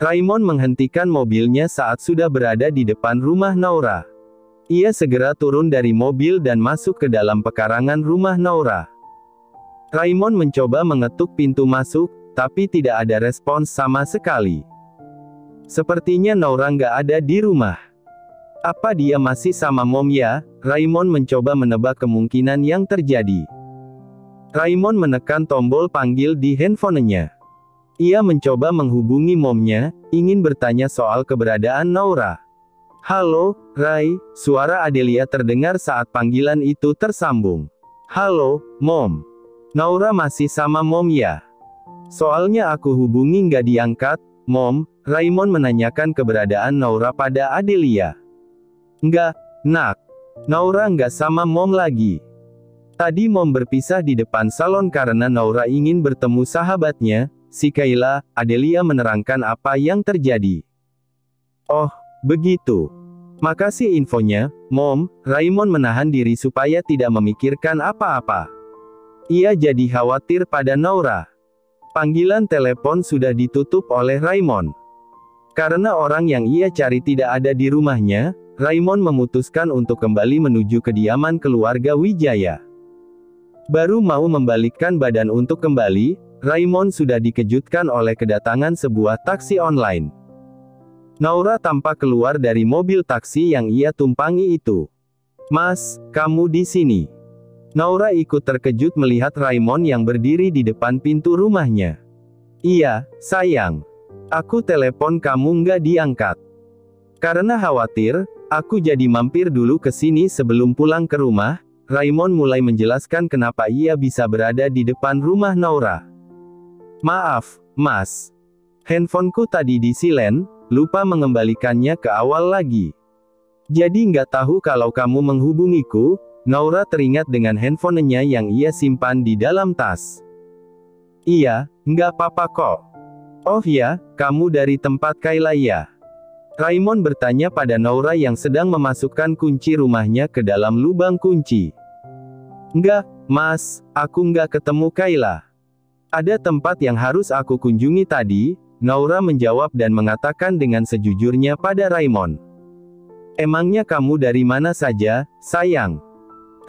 Raymond menghentikan mobilnya saat sudah berada di depan rumah Naura. Ia segera turun dari mobil dan masuk ke dalam pekarangan rumah Naura. Raymond mencoba mengetuk pintu masuk, tapi tidak ada respons sama sekali. Sepertinya Naura nggak ada di rumah. Apa dia masih sama Mom ya? Raymond mencoba menebak kemungkinan yang terjadi. Raymond menekan tombol panggil di handphonenya. Ia mencoba menghubungi momnya, ingin bertanya soal keberadaan Naura. Halo, Ray, suara Adelia terdengar saat panggilan itu tersambung. Halo, Mom. Naura masih sama Mom ya? Soalnya aku hubungi nggak diangkat, Mom. Raymond menanyakan keberadaan Naura pada Adelia. Nggak, Nak. Naura nggak sama Mom lagi. Tadi Mom berpisah di depan salon karena Naura ingin bertemu sahabatnya, si Kayla. Adelia menerangkan apa yang terjadi. Oh, begitu. Makasih infonya, Mom. Raymond menahan diri supaya tidak memikirkan apa-apa. Ia jadi khawatir pada Naura. Panggilan telepon sudah ditutup oleh Raymond. Karena orang yang ia cari tidak ada di rumahnya, Raymond memutuskan untuk kembali menuju kediaman keluarga Wijaya. Baru mau membalikkan badan untuk kembali, Raymond sudah dikejutkan oleh kedatangan sebuah taksi online. Naura tampak keluar dari mobil taksi yang ia tumpangi itu. Mas, kamu di sini. Naura ikut terkejut melihat Raymond yang berdiri di depan pintu rumahnya. Iya, sayang. Aku telepon kamu nggak diangkat. Karena khawatir, aku jadi mampir dulu ke sini sebelum pulang ke rumah. Raymond mulai menjelaskan kenapa ia bisa berada di depan rumah Naura. Maaf, Mas. Handphoneku tadi di silent, lupa mengembalikannya ke awal lagi. Jadi nggak tahu kalau kamu menghubungiku. Naura teringat dengan handphonenya yang ia simpan di dalam tas. Iya, nggak apa-apa kok. Oh ya, kamu dari tempat Kayla ya? Raymond bertanya pada Naura yang sedang memasukkan kunci rumahnya ke dalam lubang kunci. Enggak, Mas, aku nggak ketemu Kayla. Ada tempat yang harus aku kunjungi tadi, Naura menjawab dan mengatakan dengan sejujurnya pada Raymond. Emangnya kamu dari mana saja, sayang?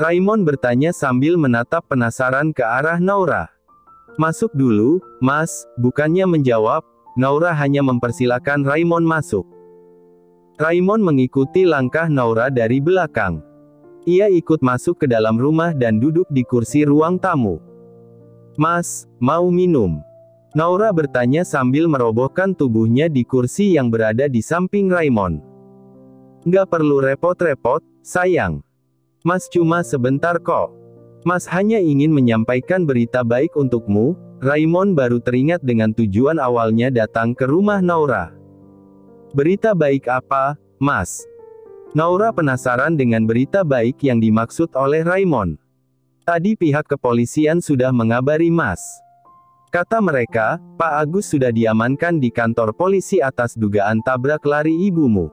Raymond bertanya sambil menatap penasaran ke arah Naura. Masuk dulu, Mas, bukannya menjawab, Naura hanya mempersilakan Raymond masuk. Raymond mengikuti langkah Naura dari belakang. Ia ikut masuk ke dalam rumah dan duduk di kursi ruang tamu. Mas, mau minum? Naura bertanya sambil merobohkan tubuhnya di kursi yang berada di samping Raymond. Nggak perlu repot-repot, sayang. Mas cuma sebentar kok. Mas hanya ingin menyampaikan berita baik untukmu. Raymond baru teringat dengan tujuan awalnya datang ke rumah Naura. Berita baik apa, Mas? Naura penasaran dengan berita baik yang dimaksud oleh Raymond. Tadi pihak kepolisian sudah mengabari Mas. Kata mereka, Pak Agus sudah diamankan di kantor polisi atas dugaan tabrak lari ibumu.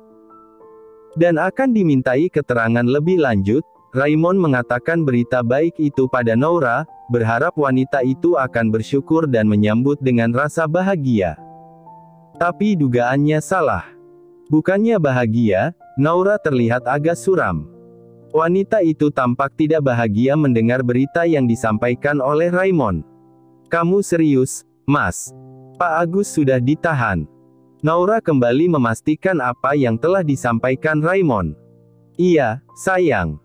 Dan akan dimintai keterangan lebih lanjut. Raymond mengatakan berita baik itu pada Naura, berharap wanita itu akan bersyukur dan menyambut dengan rasa bahagia. Tapi dugaannya salah. Bukannya bahagia, Naura terlihat agak suram. Wanita itu tampak tidak bahagia mendengar berita yang disampaikan oleh Raymond. Kamu serius, Mas? Pak Agus sudah ditahan. Naura kembali memastikan apa yang telah disampaikan Raymond. Iya, sayang.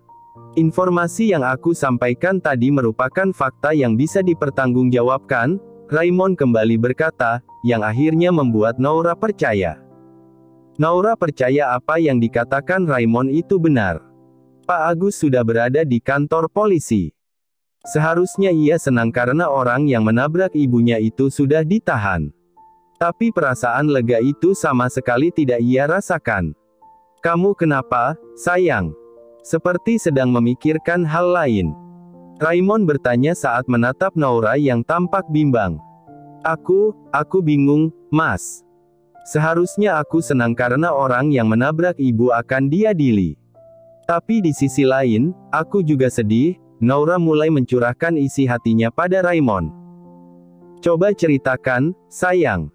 Informasi yang aku sampaikan tadi merupakan fakta yang bisa dipertanggungjawabkan, Raymond kembali berkata, yang akhirnya membuat Naura percaya. Naura percaya apa yang dikatakan Raymond itu benar. Pak Agus sudah berada di kantor polisi. Seharusnya ia senang karena orang yang menabrak ibunya itu sudah ditahan. Tapi perasaan lega itu sama sekali tidak ia rasakan. Kamu kenapa, sayang? Seperti sedang memikirkan hal lain. Raymond bertanya saat menatap Naura yang tampak bimbang. Aku bingung, Mas. Seharusnya aku senang karena orang yang menabrak ibu akan diadili. Tapi di sisi lain, aku juga sedih. Naura mulai mencurahkan isi hatinya pada Raymond. Coba ceritakan, sayang.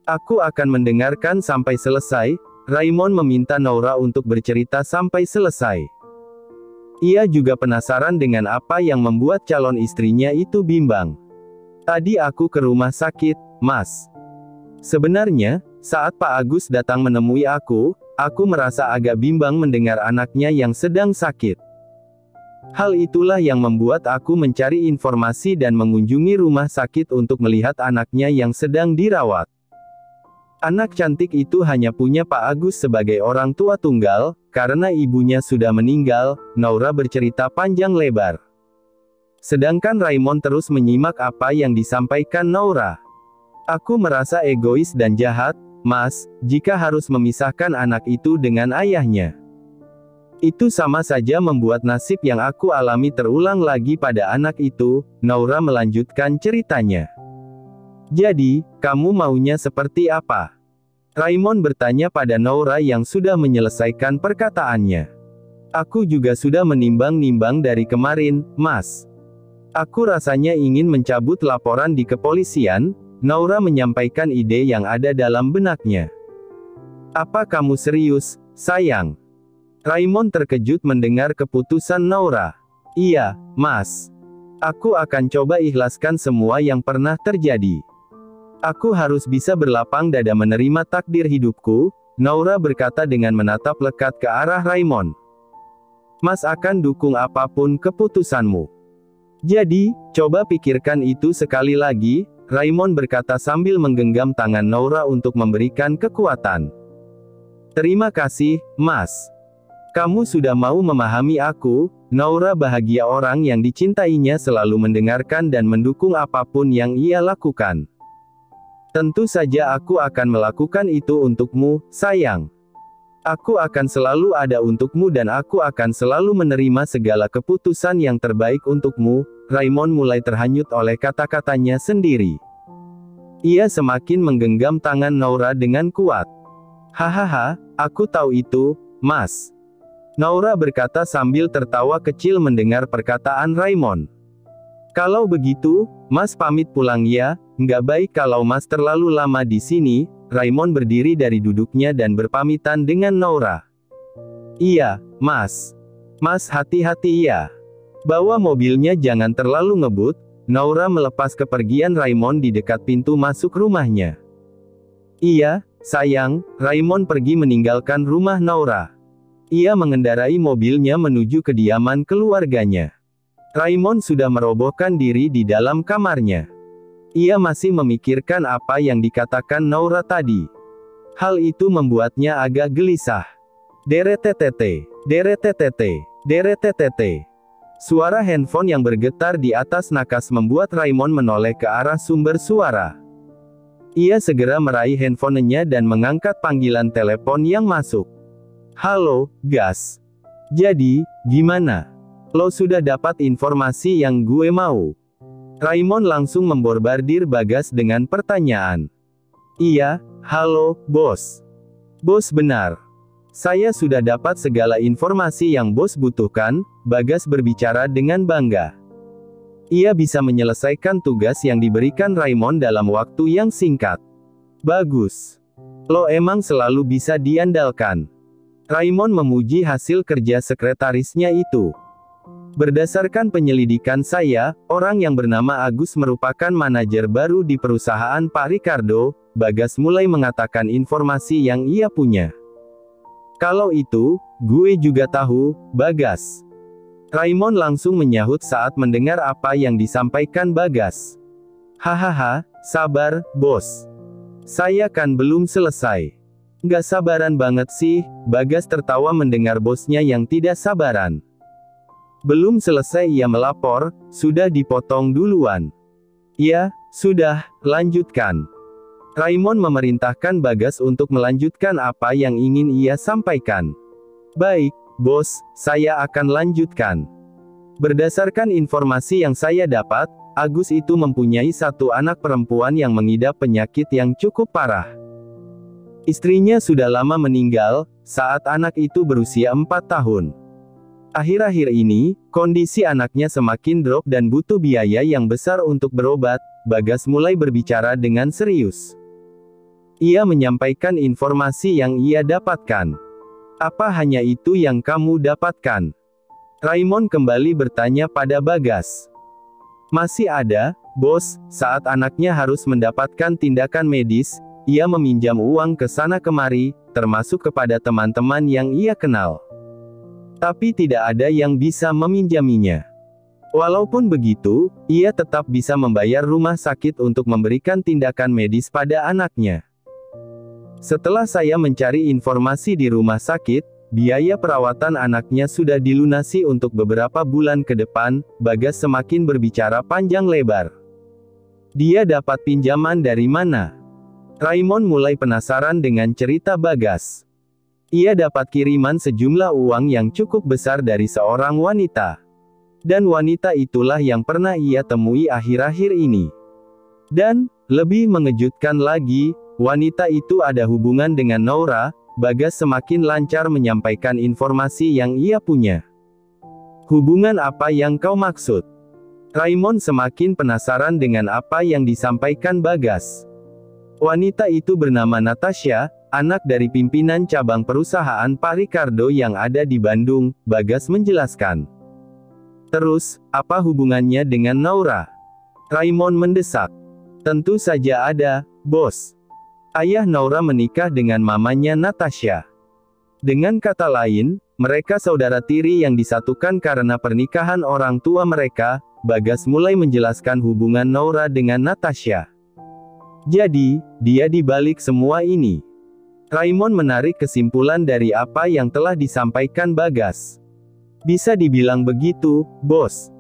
Aku akan mendengarkan sampai selesai. Raymond meminta Noura untuk bercerita sampai selesai. Ia juga penasaran dengan apa yang membuat calon istrinya itu bimbang. Tadi aku ke rumah sakit, Mas. Sebenarnya, saat Pak Agus datang menemui aku merasa agak bimbang mendengar anaknya yang sedang sakit. Hal itulah yang membuat aku mencari informasi dan mengunjungi rumah sakit untuk melihat anaknya yang sedang dirawat. Anak cantik itu hanya punya Pak Agus sebagai orang tua tunggal, karena ibunya sudah meninggal, Noura bercerita panjang lebar. Sedangkan Raymond terus menyimak apa yang disampaikan Noura. Aku merasa egois dan jahat, Mas, jika harus memisahkan anak itu dengan ayahnya. Itu sama saja membuat nasib yang aku alami terulang lagi pada anak itu, Noura melanjutkan ceritanya. Jadi, kamu maunya seperti apa? Raymond bertanya pada Noura yang sudah menyelesaikan perkataannya. Aku juga sudah menimbang-nimbang dari kemarin, Mas. Aku rasanya ingin mencabut laporan di kepolisian. Noura menyampaikan ide yang ada dalam benaknya. Apa kamu serius, sayang? Raymond terkejut mendengar keputusan Noura. Iya, Mas. Aku akan coba ikhlaskan semua yang pernah terjadi. Aku harus bisa berlapang dada menerima takdir hidupku, Noura berkata dengan menatap lekat ke arah Raymond. Mas akan dukung apapun keputusanmu. Jadi, coba pikirkan itu sekali lagi, Raymond berkata sambil menggenggam tangan Noura untuk memberikan kekuatan. Terima kasih, Mas. Kamu sudah mau memahami aku. Noura bahagia orang yang dicintainya selalu mendengarkan dan mendukung apapun yang ia lakukan. Tentu saja aku akan melakukan itu untukmu, sayang. Aku akan selalu ada untukmu dan aku akan selalu menerima segala keputusan yang terbaik untukmu. Raymond mulai terhanyut oleh kata-katanya sendiri. Ia semakin menggenggam tangan Noura dengan kuat. Hahaha, aku tahu itu, Mas. Noura berkata sambil tertawa kecil mendengar perkataan Raymond. Kalau begitu, Mas pamit pulang ya, nggak baik kalau Mas terlalu lama di sini. Raymond berdiri dari duduknya dan berpamitan dengan Noura. Iya, Mas. Mas hati-hati ya. Bawa mobilnya jangan terlalu ngebut. Noura melepas kepergian Raymond di dekat pintu masuk rumahnya. Iya, sayang, Raymond pergi meninggalkan rumah Noura. Ia mengendarai mobilnya menuju kediaman keluarganya. Raymond sudah merobohkan diri di dalam kamarnya. Ia masih memikirkan apa yang dikatakan Noura tadi. Hal itu membuatnya agak gelisah. Deretetete, deretetete, deretetete. Suara handphone yang bergetar di atas nakas membuat Raymond menoleh ke arah sumber suara. Ia segera meraih handphonenya dan mengangkat panggilan telepon yang masuk. Halo, Gas. Jadi, gimana? Lo sudah dapat informasi yang gue mau? Raymond langsung memborbardir Bagas dengan pertanyaan. Iya, halo, Bos. Bos benar. Saya sudah dapat segala informasi yang Bos butuhkan, Bagas berbicara dengan bangga. Ia bisa menyelesaikan tugas yang diberikan Raymond dalam waktu yang singkat. Bagus. Lo emang selalu bisa diandalkan. Raymond memuji hasil kerja sekretarisnya itu. Berdasarkan penyelidikan saya, orang yang bernama Agus merupakan manajer baru di perusahaan Pak Ricardo. Bagas mulai mengatakan informasi yang ia punya. Kalau itu, gue juga tahu, Bagas. Raymond langsung menyahut saat mendengar apa yang disampaikan Bagas. Hahaha, sabar, Bos. Saya kan belum selesai. Nggak sabaran banget sih, Bagas tertawa mendengar bosnya yang tidak sabaran. Belum selesai ia melapor, sudah dipotong duluan. Ya, sudah, lanjutkan. Raymond memerintahkan Bagas untuk melanjutkan apa yang ingin ia sampaikan. Baik, Bos, saya akan lanjutkan. Berdasarkan informasi yang saya dapat, Agus itu mempunyai satu anak perempuan yang mengidap penyakit yang cukup parah. Istrinya sudah lama meninggal, saat anak itu berusia 4 tahun. Akhir-akhir ini, kondisi anaknya semakin drop dan butuh biaya yang besar untuk berobat. Bagas mulai berbicara dengan serius. Ia menyampaikan informasi yang ia dapatkan. Apa hanya itu yang kamu dapatkan? Raymond kembali bertanya pada Bagas. Masih ada, bos, saat anaknya harus mendapatkan tindakan medis, ia meminjam uang ke sana kemari, termasuk kepada teman-teman yang ia kenal. Tapi tidak ada yang bisa meminjaminya. Walaupun begitu, ia tetap bisa membayar rumah sakit untuk memberikan tindakan medis pada anaknya. Setelah saya mencari informasi di rumah sakit, biaya perawatan anaknya sudah dilunasi untuk beberapa bulan ke depan. Bagas semakin berbicara panjang lebar. Dia dapat pinjaman dari mana? Raymond mulai penasaran dengan cerita Bagas. Ia dapat kiriman sejumlah uang yang cukup besar dari seorang wanita. Dan wanita itulah yang pernah ia temui akhir-akhir ini. Dan, lebih mengejutkan lagi, wanita itu ada hubungan dengan Noura. Bagas semakin lancar menyampaikan informasi yang ia punya. Hubungan apa yang kau maksud? Raymond semakin penasaran dengan apa yang disampaikan Bagas. Wanita itu bernama Natasha, anak dari pimpinan cabang perusahaan Pak Ricardo yang ada di Bandung, Bagas menjelaskan. Terus, apa hubungannya dengan Noura? Raymond mendesak. Tentu saja ada, bos. Ayah Noura menikah dengan mamanya Natasha. Dengan kata lain, mereka saudara tiri yang disatukan karena pernikahan orang tua mereka. Bagas mulai menjelaskan hubungan Noura dengan Natasha. Jadi, dia di balik semua ini. Raymond menarik kesimpulan dari apa yang telah disampaikan Bagas. Bisa dibilang begitu, bos.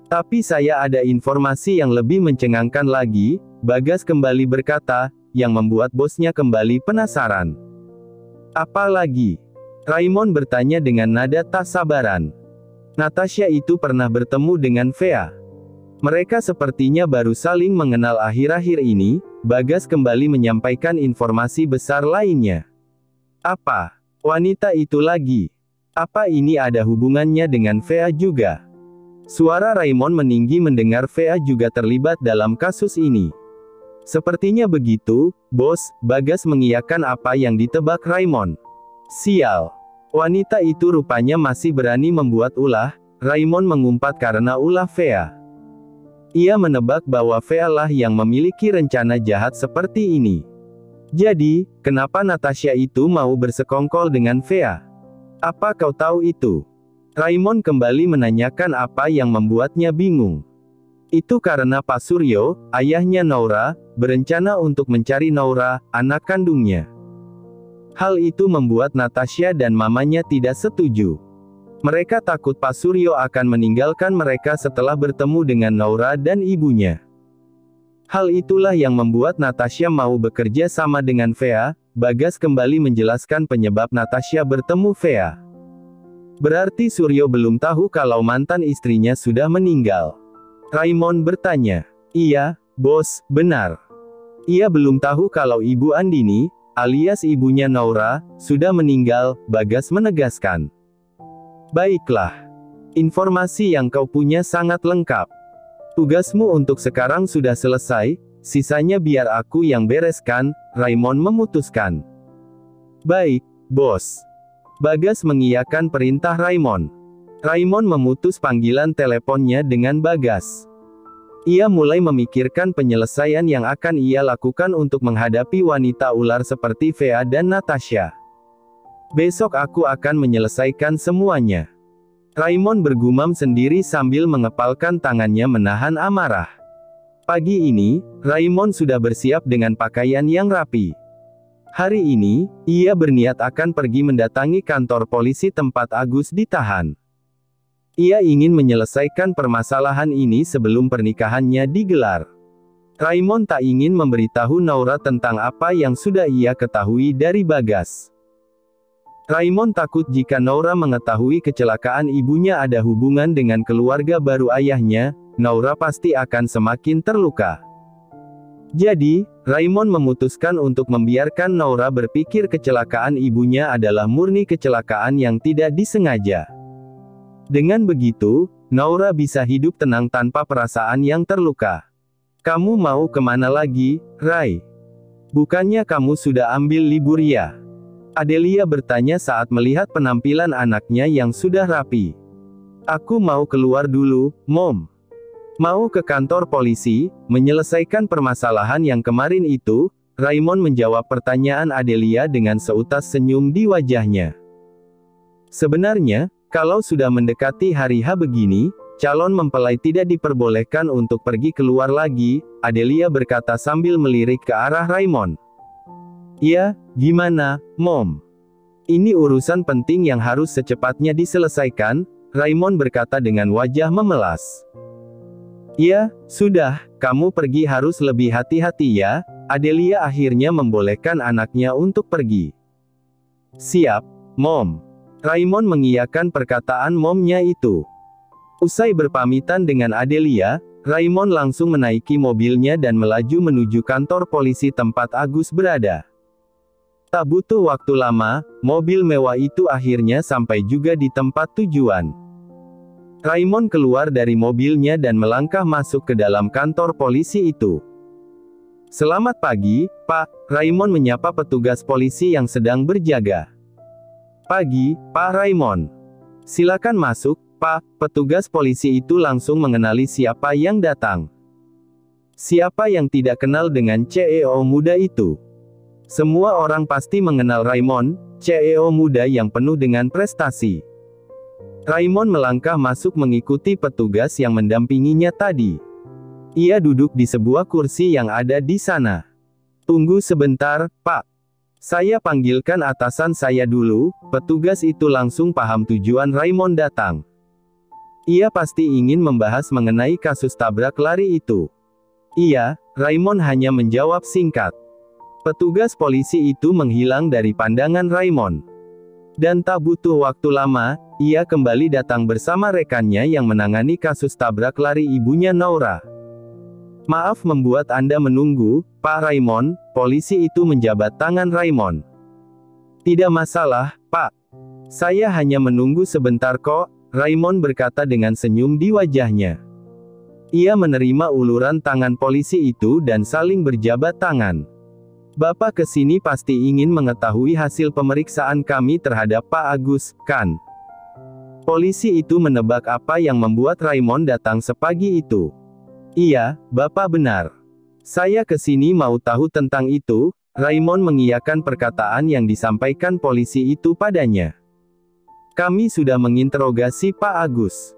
Tapi saya ada informasi yang lebih mencengangkan lagi, Bagas kembali berkata, yang membuat bosnya kembali penasaran. Apa lagi? Raymond bertanya dengan nada tak sabaran. Natasha itu pernah bertemu dengan Fea. Mereka sepertinya baru saling mengenal akhir-akhir ini. Bagas kembali menyampaikan informasi besar lainnya. Apa? Wanita itu lagi? Apa ini ada hubungannya dengan Fea juga? Suara Raymond meninggi mendengar Fea juga terlibat dalam kasus ini. Sepertinya begitu, bos. Bagas mengiyakan apa yang ditebak Raymond. Sial. Wanita itu rupanya masih berani membuat ulah. Raymond mengumpat karena ulah Fea. Ia menebak bahwa Fea lah yang memiliki rencana jahat seperti ini. Jadi, kenapa Natasha itu mau bersekongkol dengan Fea? Apa kau tahu itu? Raymond kembali menanyakan apa yang membuatnya bingung. Itu karena Pak Suryo, ayahnya Noura, berencana untuk mencari Noura, anak kandungnya. Hal itu membuat Natasha dan mamanya tidak setuju. Mereka takut Pak Suryo akan meninggalkan mereka setelah bertemu dengan Noura dan ibunya. Hal itulah yang membuat Natasha mau bekerja sama dengan Fea. Bagas kembali menjelaskan penyebab Natasha bertemu Fea. Berarti Suryo belum tahu kalau mantan istrinya sudah meninggal. Raymond bertanya. Iya, bos, benar. Ia belum tahu kalau Ibu Andini, alias ibunya Noura, sudah meninggal, Bagas menegaskan. Baiklah. Informasi yang kau punya sangat lengkap. Tugasmu untuk sekarang sudah selesai, sisanya biar aku yang bereskan, Raymond memutuskan. Baik, bos. Bagas mengiyakan perintah Raymond. Raymond memutus panggilan teleponnya dengan Bagas. Ia mulai memikirkan penyelesaian yang akan ia lakukan untuk menghadapi wanita ular seperti Fea dan Natasha. Besok aku akan menyelesaikan semuanya. Raymond bergumam sendiri sambil mengepalkan tangannya menahan amarah. Pagi ini, Raymond sudah bersiap dengan pakaian yang rapi. Hari ini, ia berniat akan pergi mendatangi kantor polisi tempat Agus ditahan. Ia ingin menyelesaikan permasalahan ini sebelum pernikahannya digelar. Raymond tak ingin memberitahu Noura tentang apa yang sudah ia ketahui dari Bagas. Raymond takut jika Noura mengetahui kecelakaan ibunya ada hubungan dengan keluarga baru ayahnya, Noura pasti akan semakin terluka. Jadi, Raymond memutuskan untuk membiarkan Noura berpikir kecelakaan ibunya adalah murni kecelakaan yang tidak disengaja. Dengan begitu, Noura bisa hidup tenang tanpa perasaan yang terluka. Kamu mau kemana lagi, Rai? Bukannya kamu sudah ambil libur ya? Adelia bertanya saat melihat penampilan anaknya yang sudah rapi. Aku mau keluar dulu, Mom. Mau ke kantor polisi, menyelesaikan permasalahan yang kemarin itu. Raymond menjawab pertanyaan Adelia dengan seutas senyum di wajahnya. Sebenarnya, kalau sudah mendekati hari H begini, calon mempelai tidak diperbolehkan untuk pergi keluar lagi, Adelia berkata sambil melirik ke arah Raymond. Ya, gimana, Mom? Ini urusan penting yang harus secepatnya diselesaikan, Raymond berkata dengan wajah memelas. Ya, sudah, kamu pergi harus lebih hati-hati ya. Adelia akhirnya membolehkan anaknya untuk pergi. Siap, Mom. Raymond mengiyakan perkataan momnya itu. Usai berpamitan dengan Adelia, Raymond langsung menaiki mobilnya dan melaju menuju kantor polisi tempat Agus berada. Tak butuh waktu lama, mobil mewah itu akhirnya sampai juga di tempat tujuan. Raymond keluar dari mobilnya dan melangkah masuk ke dalam kantor polisi itu. Selamat pagi, Pak. Raymond menyapa petugas polisi yang sedang berjaga. Pagi, Pak Raymond. Silakan masuk, Pak. Petugas polisi itu langsung mengenali siapa yang datang. Siapa yang tidak kenal dengan CEO muda itu? Semua orang pasti mengenal Raymond, CEO muda yang penuh dengan prestasi. Raymond melangkah masuk mengikuti petugas yang mendampinginya tadi. Ia duduk di sebuah kursi yang ada di sana. Tunggu sebentar, Pak. Saya panggilkan atasan saya dulu. Petugas itu langsung paham tujuan Raymond datang. Ia pasti ingin membahas mengenai kasus tabrak lari itu. Iya, Raymond hanya menjawab singkat. Petugas polisi itu menghilang dari pandangan Raymond. Dan tak butuh waktu lama, ia kembali datang bersama rekannya yang menangani kasus tabrak lari ibunya Naura. Maaf membuat Anda menunggu, Pak Raymond. Polisi itu menjabat tangan Raymond. Tidak masalah, Pak. Saya hanya menunggu sebentar kok, Raymond berkata dengan senyum di wajahnya. Ia menerima uluran tangan polisi itu dan saling berjabat tangan. Bapak kesini pasti ingin mengetahui hasil pemeriksaan kami terhadap Pak Agus, kan? Polisi itu menebak apa yang membuat Raymond datang sepagi itu. Iya, Bapak benar. Saya kesini mau tahu tentang itu. Raymond mengiyakan perkataan yang disampaikan polisi itu padanya. Kami sudah menginterogasi Pak Agus.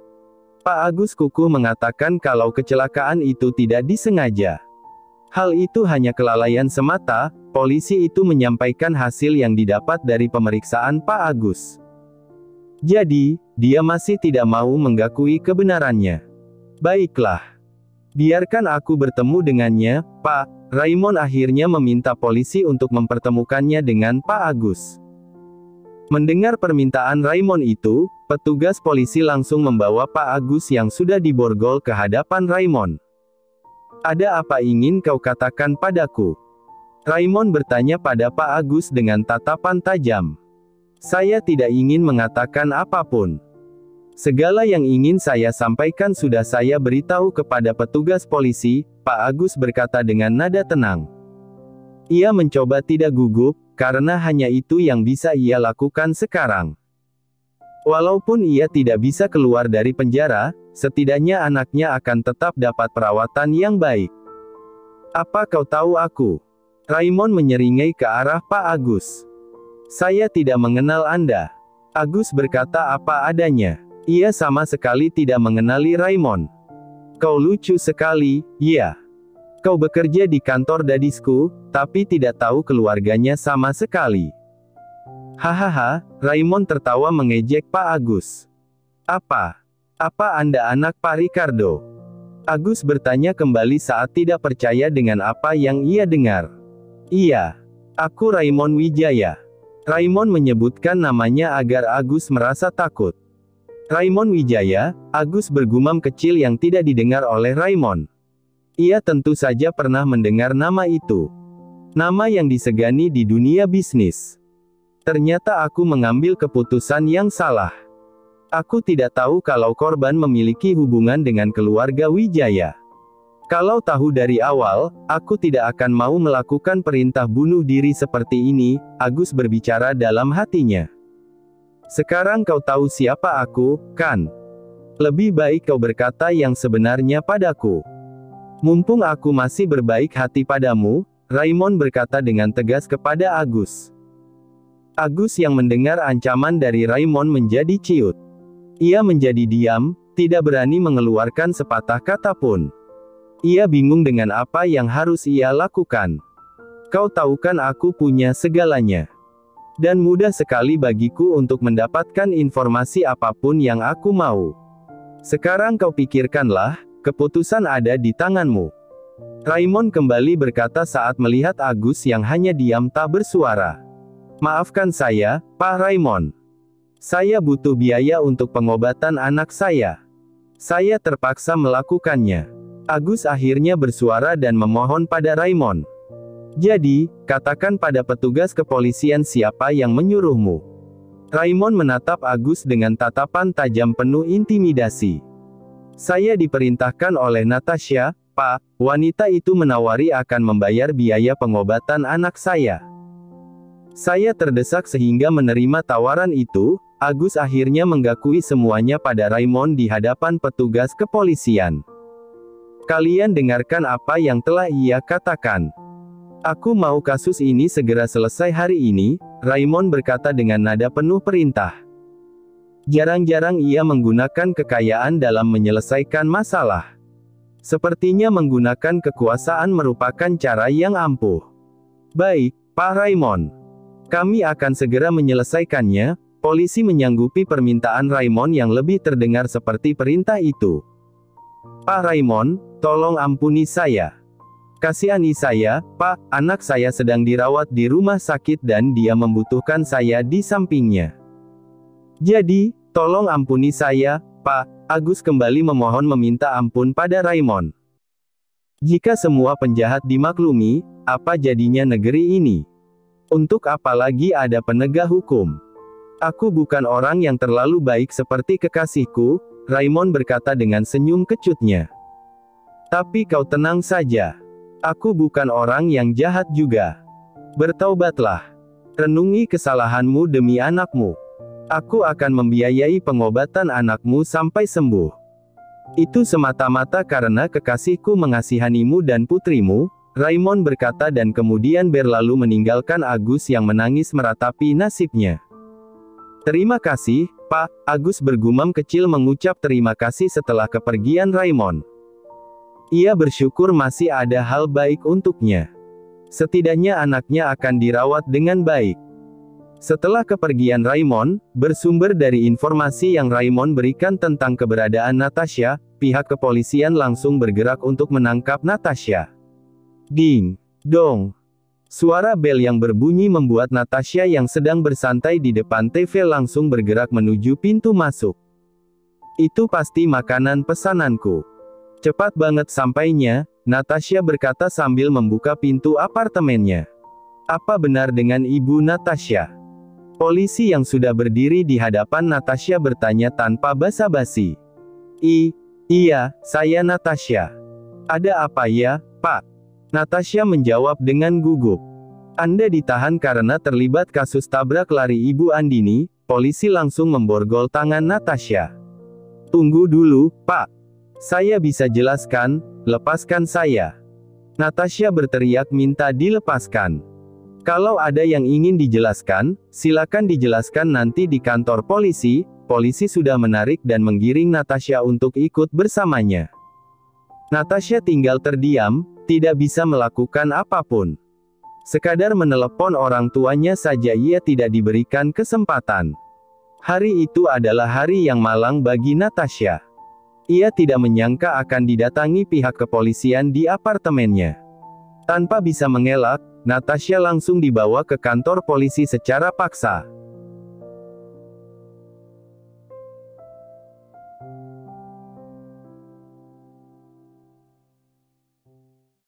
Pak Agus kukuh mengatakan kalau kecelakaan itu tidak disengaja. Hal itu hanya kelalaian semata. Polisi itu menyampaikan hasil yang didapat dari pemeriksaan Pak Agus. Jadi, dia masih tidak mau mengakui kebenarannya. Baiklah. Biarkan aku bertemu dengannya, Pak. Raymond akhirnya meminta polisi untuk mempertemukannya dengan Pak Agus. Mendengar permintaan Raymond itu, petugas polisi langsung membawa Pak Agus yang sudah diborgol ke hadapan Raymond. Ada apa ingin kau katakan padaku? Raymond bertanya pada Pak Agus dengan tatapan tajam. Saya tidak ingin mengatakan apapun. Segala yang ingin saya sampaikan sudah saya beritahu kepada petugas polisi, Pak Agus berkata dengan nada tenang. Ia mencoba tidak gugup, karena hanya itu yang bisa ia lakukan sekarang. Walaupun ia tidak bisa keluar dari penjara, setidaknya anaknya akan tetap dapat perawatan yang baik. Apa kau tahu aku? Raymond menyeringai ke arah Pak Agus. Saya tidak mengenal Anda. Agus berkata apa adanya. Ia sama sekali tidak mengenali Raymond. Kau lucu sekali, ya. Kau bekerja di kantor dadisku, tapi tidak tahu keluarganya sama sekali. Hahaha, Raymond tertawa mengejek Pak Agus. Apa Anda anak Pak Ricardo? Agus bertanya kembali saat tidak percaya dengan apa yang ia dengar. Iya, aku Raymond Wijaya. Raymond menyebutkan namanya agar Agus merasa takut. Raymond Wijaya, Agus bergumam kecil yang tidak didengar oleh Raymond. Ia tentu saja pernah mendengar nama itu. Nama yang disegani di dunia bisnis. Ternyata aku mengambil keputusan yang salah. Aku tidak tahu kalau korban memiliki hubungan dengan keluarga Wijaya. Kalau tahu dari awal, aku tidak akan mau melakukan perintah bunuh diri seperti ini, Agus berbicara dalam hatinya. Sekarang kau tahu siapa aku, kan? Lebih baik kau berkata yang sebenarnya padaku. Mumpung aku masih berbaik hati padamu, Raymond berkata dengan tegas kepada Agus. Agus yang mendengar ancaman dari Raymond menjadi ciut. Ia menjadi diam, tidak berani mengeluarkan sepatah kata pun. Ia bingung dengan apa yang harus ia lakukan. Kau tahu kan aku punya segalanya. Dan mudah sekali bagiku untuk mendapatkan informasi apapun yang aku mau. Sekarang kau pikirkanlah, keputusan ada di tanganmu. Raymond kembali berkata saat melihat Agus yang hanya diam tak bersuara. Maafkan saya, Pak Raymond. Saya butuh biaya untuk pengobatan anak saya. Saya terpaksa melakukannya. Agus akhirnya bersuara dan memohon pada Raymond. Jadi, katakan pada petugas kepolisian siapa yang menyuruhmu. Raymond menatap Agus dengan tatapan tajam penuh intimidasi. Saya diperintahkan oleh Natasha, Pak. Wanita itu menawari akan membayar biaya pengobatan anak saya. Saya terdesak sehingga menerima tawaran itu. Agus akhirnya menggakui semuanya pada Raymond di hadapan petugas kepolisian. Kalian dengarkan apa yang telah ia katakan. Aku mau kasus ini segera selesai hari ini, Raymond berkata dengan nada penuh perintah. Jarang-jarang ia menggunakan kekayaan dalam menyelesaikan masalah. Sepertinya menggunakan kekuasaan merupakan cara yang ampuh. Baik, Pak Raymond. Kami akan segera menyelesaikannya. Polisi menyanggupi permintaan Raymond yang lebih terdengar seperti perintah itu. Pak Raymond, tolong ampuni saya. Kasihani saya, Pak. Anak saya sedang dirawat di rumah sakit dan dia membutuhkan saya di sampingnya. Jadi, tolong ampuni saya, Pak. Agus kembali memohon meminta ampun pada Raymond. Jika semua penjahat dimaklumi, apa jadinya negeri ini? Untuk apa lagi ada penegak hukum? Aku bukan orang yang terlalu baik seperti kekasihku, Raymond berkata dengan senyum kecutnya. Tapi kau tenang saja. Aku bukan orang yang jahat juga. Bertaubatlah. Renungi kesalahanmu demi anakmu. Aku akan membiayai pengobatan anakmu sampai sembuh. Itu semata-mata karena kekasihku mengasihanimu dan putrimu, Raymond berkata dan kemudian berlalu meninggalkan Agus yang menangis meratapi nasibnya. Terima kasih, Pak. Agus bergumam kecil mengucap terima kasih setelah kepergian Raymond. Ia bersyukur masih ada hal baik untuknya. Setidaknya anaknya akan dirawat dengan baik. Setelah kepergian Raymond, bersumber dari informasi yang Raymond berikan tentang keberadaan Natasha, pihak kepolisian langsung bergerak untuk menangkap Natasha. Ding dong. Suara bel yang berbunyi membuat Natasha yang sedang bersantai di depan TV langsung bergerak menuju pintu masuk. Itu pasti makanan pesananku. Cepat banget sampainya, Natasha berkata sambil membuka pintu apartemennya. Apa benar dengan Ibu Natasha? Polisi yang sudah berdiri di hadapan Natasha bertanya tanpa basa-basi. Iya, saya Natasha. Ada apa ya, Pak? Natasha menjawab dengan gugup. Anda ditahan karena terlibat kasus tabrak lari Ibu Andini. Polisi langsung memborgol tangan Natasha. Tunggu dulu, Pak. Saya bisa jelaskan, lepaskan saya. Natasha berteriak minta dilepaskan. Kalau ada yang ingin dijelaskan, silakan dijelaskan nanti di kantor polisi. Polisi sudah menarik dan menggiring Natasha untuk ikut bersamanya. Natasha tinggal terdiam, tidak bisa melakukan apapun. Sekadar menelepon orang tuanya saja ia tidak diberikan kesempatan. Hari itu adalah hari yang malang bagi Natasha. Ia tidak menyangka akan didatangi pihak kepolisian di apartemennya. Tanpa bisa mengelak, Natasha langsung dibawa ke kantor polisi secara paksa.